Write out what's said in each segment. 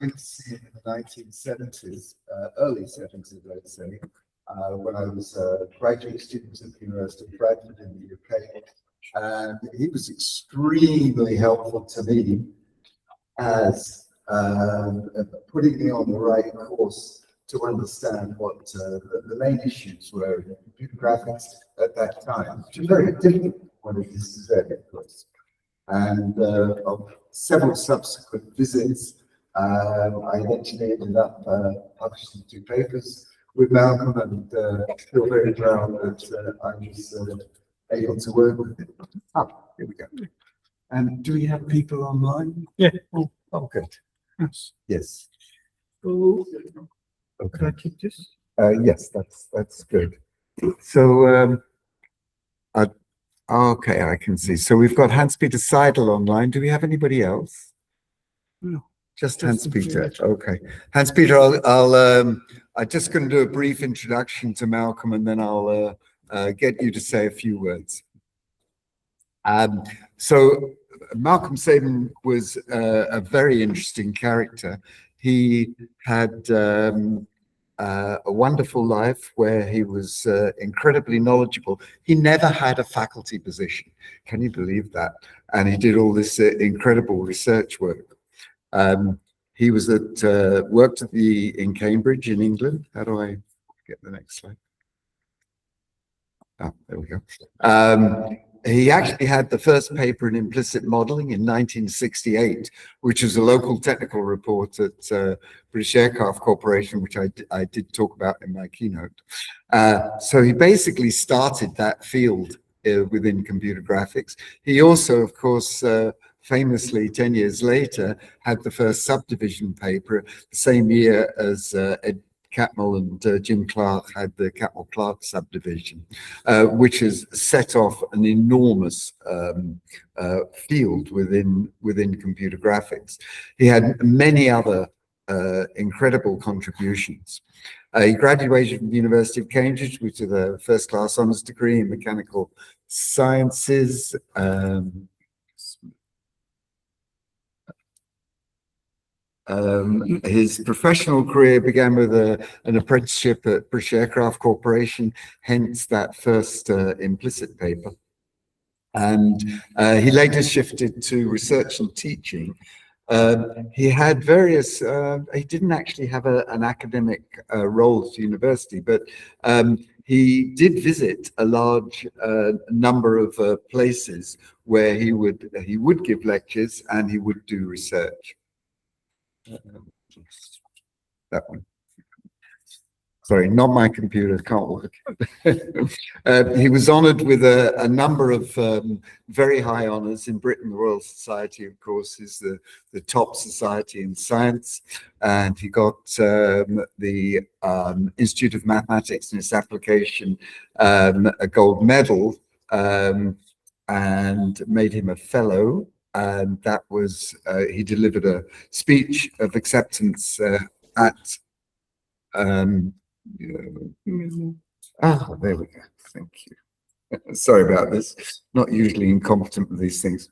in the 1970s, early 70s, let's say, when I was a graduate student at the University of Bradford in the UK. And he was extremely helpful to me as putting me on the right course to understand what the main issues were in computer graphics at that time, which is very different from what it is today, of course. And of several subsequent visits, I eventually ended up publishing 2 papers with Malcolm, and feel very proud that I was able to work with him. Ah, here we go. And do we have people online? Yeah. Oh, good. Yes. Yes. So, Okay. can I keep this? Yes, that's good. So, okay, I can see. So we've got Hans-Peter Seidel online. Do we have anybody else? No. Just Hans-Peter. Okay. Hans-Peter, I'm just going to do a brief introduction to Malcolm, and then I'll get you to say a few words. So Malcolm Sabin was a very interesting character. He had a wonderful life where he was incredibly knowledgeable. He never had a faculty position. Can you believe that? And he did all this incredible research work. He was worked in Cambridge in England. How do I get the next slide? Oh, there we go. He actually had the first paper in implicit modeling in 1968, which was a local technical report at British Aircraft Corporation, which I did talk about in my keynote. So he basically started that field within computer graphics. He also, of course, famously 10 years later, had the first subdivision paper the same year as Ed Catmull and Jim Clark had the Catmull-Clark subdivision, which has set off an enormous field within computer graphics. He had many other incredible contributions. He graduated from the University of Cambridge with a first-class honours degree in mechanical sciences. His professional career began with an apprenticeship at British Aircraft Corporation, hence that first implicit paper. And he later shifted to research and teaching. He had various, he didn't actually have an academic role at university, but he did visit a large number of places where he would give lectures and he would do research. That one. Sorry, not my computer, can't work. He was honoured with a number of very high honours in Britain. The Royal Society, of course, is the top society in science, and he got the Institute of Mathematics and its application a gold medal, and made him a fellow. And that was, he delivered a speech of acceptance at, there we go, thank you. Sorry about this, not usually incompetent with these things.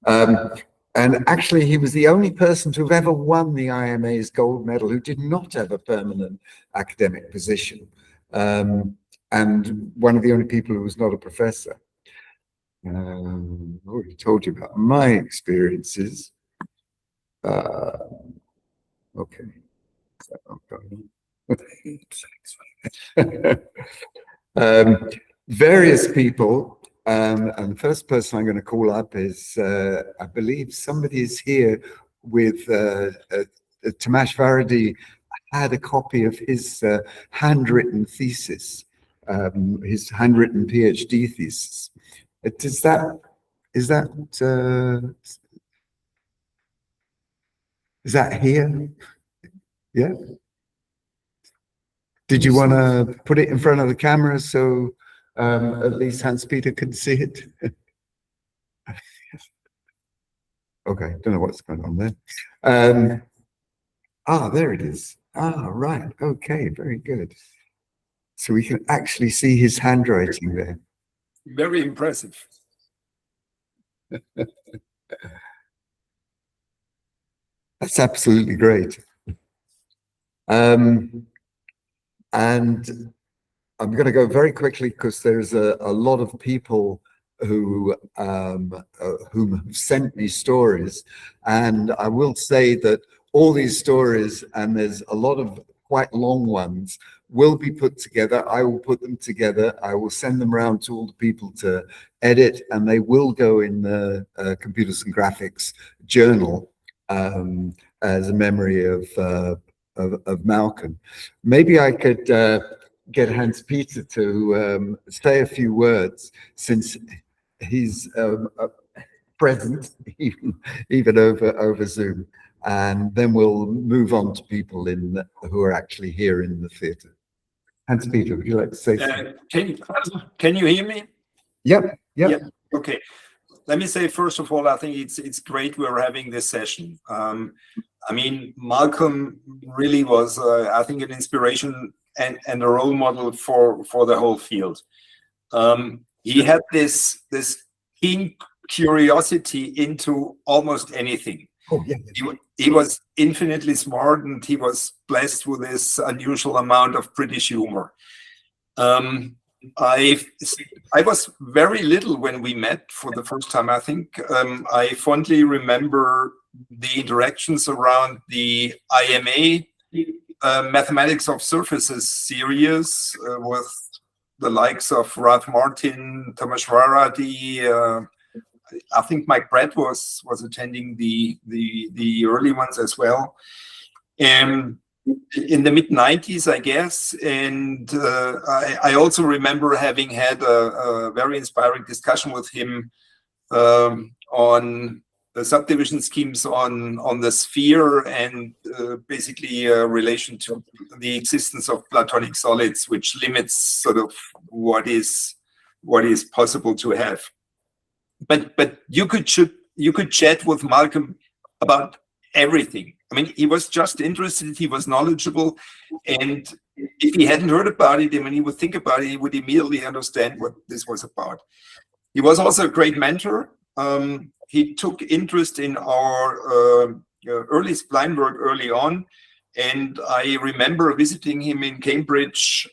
And actually, he was the only person to have ever won the IMA's gold medal who did not have a permanent academic position. And one of the only people who was not a professor. I already told you about my experiences. Okay. Various people, and the first person I'm going to call up is, I believe somebody is here with Tamas Varady had a copy of his handwritten thesis, his handwritten PhD thesis. Is that here? Yeah. Did you want to put it in front of the camera so at least Hans-Peter could see it? Okay, don't know what's going on there. There it is. Right. Okay, very good. So we can actually see his handwriting there. Very impressive. That's absolutely great. And I'm going to go very quickly because there's a lot of people who have sent me stories, and I will say that all these stories, and there's a lot of quite long ones, will be put together. I will put them together. I will send them around to all the people to edit, and they will go in the Computers and Graphics journal as a memory of Malcolm. Maybe I could get Hans-Peter to say a few words, since he's present even over Zoom, and then we'll move on to people who are actually here in the theatre. Hans-Peter, would you like to say something? Can you hear me? Yep. Okay. Let me say, first of all, I think it's great we're having this session. I mean, Malcolm really was, I think, an inspiration and a role model for the whole field. He had this keen curiosity into almost anything. Oh, yeah. He was infinitely smart, and he was blessed with this unusual amount of British humor. I was very little when we met for the first time. I think I fondly remember the interactions around the IMA Mathematics of Surfaces series with the likes of Ralph Martin, Thomas Schwaradi. I think Mike Brett was attending the early ones as well, and in the mid-90s, I guess. And I also remember having had a very inspiring discussion with him on the subdivision schemes on the sphere, and basically a relation to the existence of Platonic solids, which limits sort of what is possible to have. But you could chat with Malcolm about everything. I mean, he was just interested, he was knowledgeable, and if he hadn't heard about it, and when he would think about it, he would immediately understand what this was about. He was also a great mentor. He took interest in our early spline work early on, and I remember visiting him in Cambridge.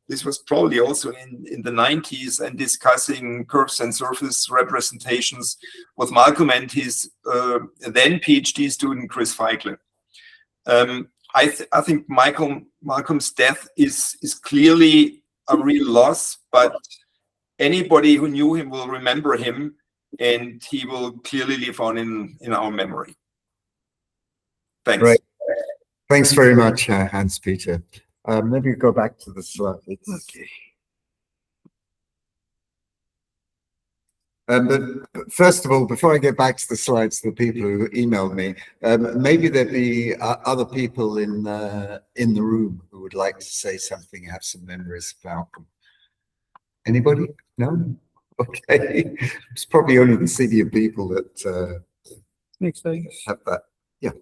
This was probably also in the 90s, and discussing curves and surface representations with Malcolm and his then PhD student, Chris Feigler. I think Malcolm's death is clearly a real loss, but anybody who knew him will remember him, and he will clearly live on in our memory. Thanks. Right. Thanks very much, Hans-Peter. Maybe go back to the slides. Okay. But first of all, before I get back to the slides, the people who emailed me, maybe there'd be other people in the room who would like to say something, have some memories of Malcolm. Anybody? No? Okay. It's probably only the senior people that have that. Yeah.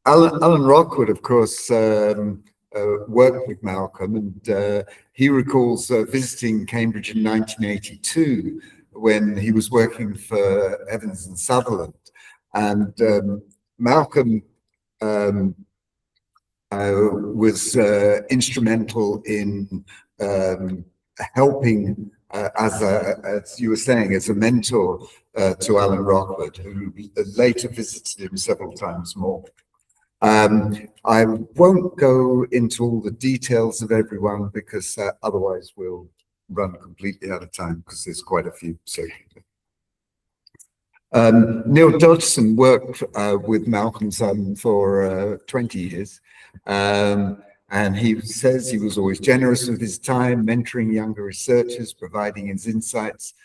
Alan Rockwood, of course, worked with Malcolm, and he recalls visiting Cambridge in 1982 when he was working for Evans and Sutherland, and Malcolm was instrumental in helping, as you were saying, as a mentor to Alan Rockwood, who later visited him several times more. I won't go into all the details of everyone, because otherwise we'll run completely out of time, because there's quite a few. So Neil Dodgson worked with Malcolm Sabin for 20 years. And he says he was always generous with his time, mentoring younger researchers, providing his insights.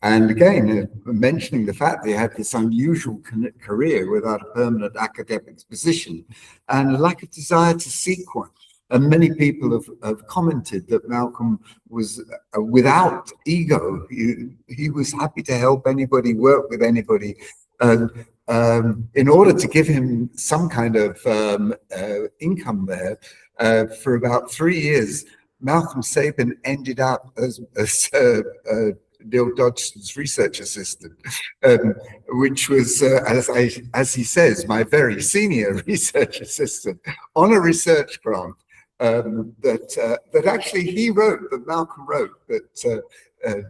And again, mentioning the fact that he had this unusual career without a permanent academic position and a lack of desire to seek one. And many people have commented that Malcolm was without ego. He was happy to help anybody, work with anybody. In order to give him some kind of income there, for about 3 years, Malcolm Sabin ended up as Neil Dodgson's research assistant, which was, as he says, my very senior research assistant on a research grant that actually he wrote, that Malcolm wrote, that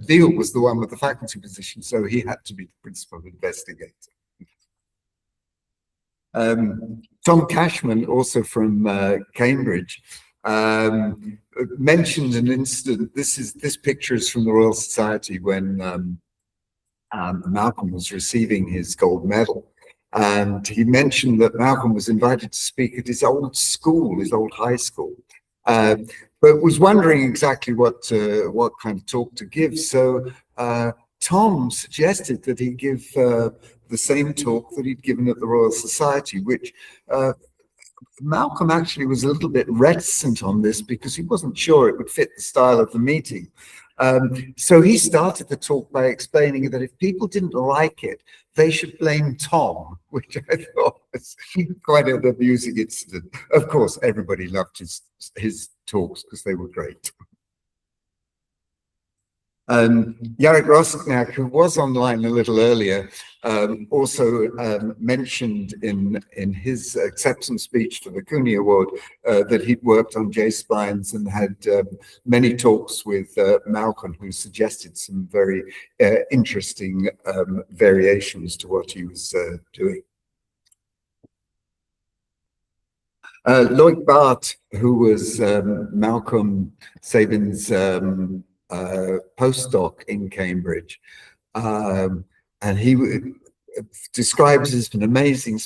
Neil was the one with the faculty position, so he had to be the principal investigator. Tom Cashman, also from Cambridge, mentioned an incident. This picture is from the Royal Society when Malcolm was receiving his gold medal, and he mentioned that Malcolm was invited to speak at his old school, his old high school, but was wondering exactly what kind of talk to give. So Tom suggested that he give the same talk that he'd given at the Royal Society, which Malcolm actually was a little bit reticent on this because he wasn't sure it would fit the style of the meeting. So he started the talk by explaining that if people didn't like it, they should blame Tom, which I thought was quite an amusing incident. Of course, everybody loved his talks because they were great. Jarek Rosniak, who was online a little earlier, also mentioned in his acceptance speech for the Kunii Award that he'd worked on J-splines and had many talks with Malcolm, who suggested some very interesting variations to what he was doing. Lloyd Bart, who was Malcolm Sabin's postdoc in Cambridge, and he describes as an amazing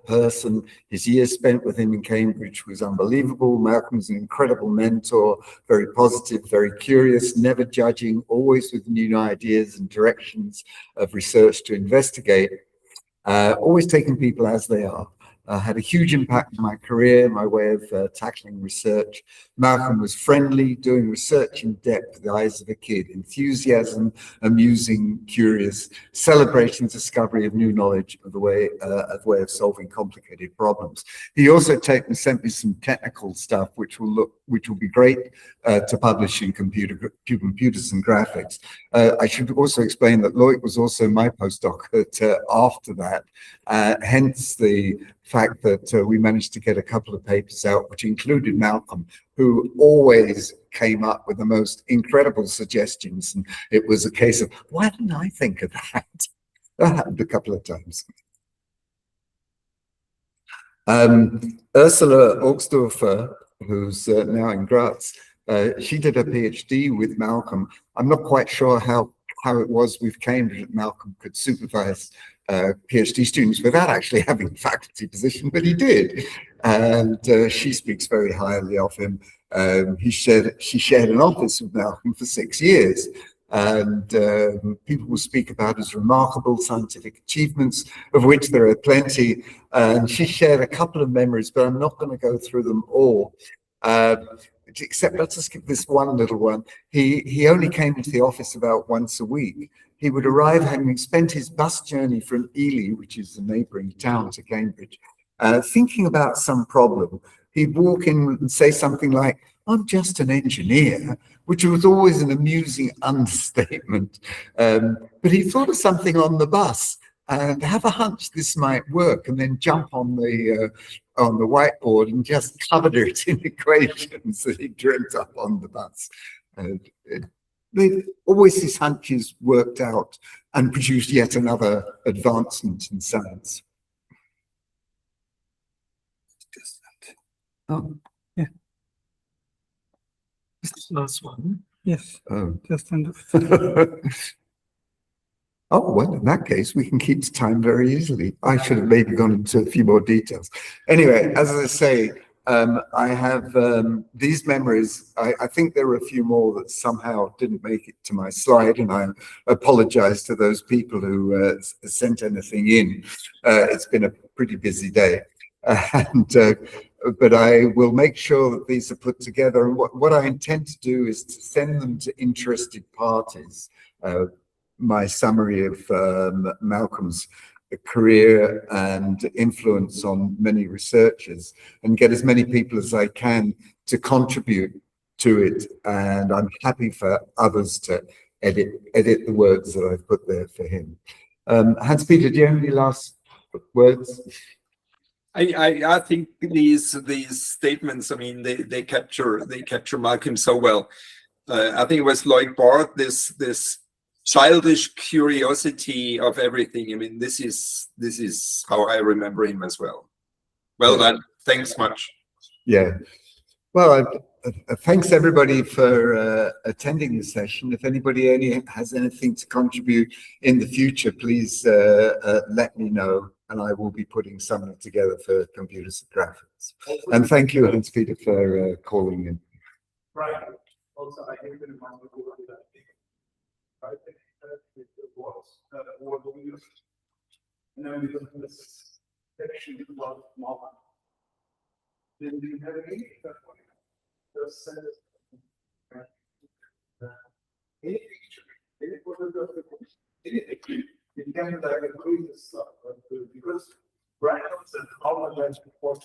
person. His years spent with him in Cambridge was unbelievable. Malcolm's an incredible mentor, very positive, very curious, never judging, always with new ideas and directions of research to investigate, always taking people as they are. Had a huge impact on my career, my way of tackling research. Malcolm was friendly, doing research in depth with the eyes of a kid, enthusiasm, amusing, curious, celebrating discovery of new knowledge of the way of solving complicated problems. He also sent me some technical stuff, which will be great to publish in computers and graphics. I should also explain that Lloyd was also my postdoc after that, hence the fact that we managed to get a couple of papers out, which included Malcolm, who always came up with the most incredible suggestions. And it was a case of, why didn't I think of that? That happened a couple of times. Ursula Augsdorfer, who's now in Graz, she did a PhD with Malcolm. I'm not quite sure how it was with Cambridge that Malcolm could supervise PhD students without actually having a faculty position, but he did. And she speaks very highly of him. She shared an office with Malcolm for 6 years. And people will speak about his remarkable scientific achievements, of which there are plenty. And she shared a couple of memories, but I'm not going to go through them all. Except let's just give this one little one. He only came into the office about once a week. He would arrive having spent his bus journey from Ely, which is a neighboring town to Cambridge, thinking about some problem. He'd walk in and say something like, "I'm just an engineer," which was always an amusing understatement. But he thought of something on the bus and have a hunch this might work, and then jump on the whiteboard and just covered it in equations that he dreamt up on the bus. Always his hunches worked out and produced yet another advancement in science. Just that. Oh, yeah. This is the last one. Yes. Oh. Just under. Oh, well, in that case, we can keep time very easily. I should have maybe gone into a few more details. Anyway, as I say, I have these memories. I think there were a few more that somehow didn't make it to my slide, and I apologize to those people who sent anything in. It's been a pretty busy day. But I will make sure that these are put together. And what I intend to do is to send them to interested parties. My summary of Malcolm's career and influence on many researchers, and get as many people as I can to contribute to it. And I'm happy for others to edit the words that I've put there for him. Hans-Peter, do you have any last words? I think these statements, I mean, they capture Malcolm so well. I think it was Lloyd Bart, this childish curiosity of everything. I mean, this is how I remember him as well. Well done. Thanks much. Yeah. Well, thanks everybody for attending the session. If anybody has anything to contribute in the future, please let me know, and I will be putting something together for computers and graphics. And thank you, Hans-Peter, for calling in. Right. Also, I think that right, and then we go to this section about Malcolm. Then we have a meeting that point. Just send it. Any picture, any photograph, anything. You can include this stuff, because Brian said how much I support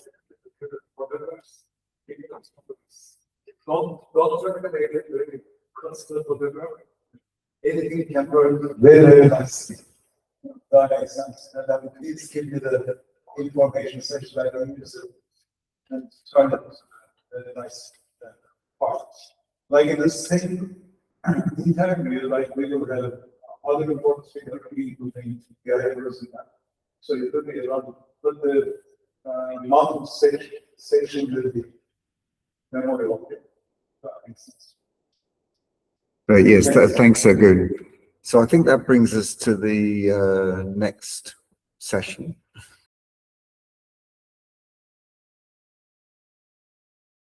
photographs. Don't recommend it. Constant photograph. Anything can work very nicely. That makes sense. And then please give me the information section I don't use it. And try to very nice part. Like in the same interview, like we will have other important figure people think together. So you could be around, but the model section will be memorial. That makes sense. Yes, thanks, good. So I think that brings us to the next session.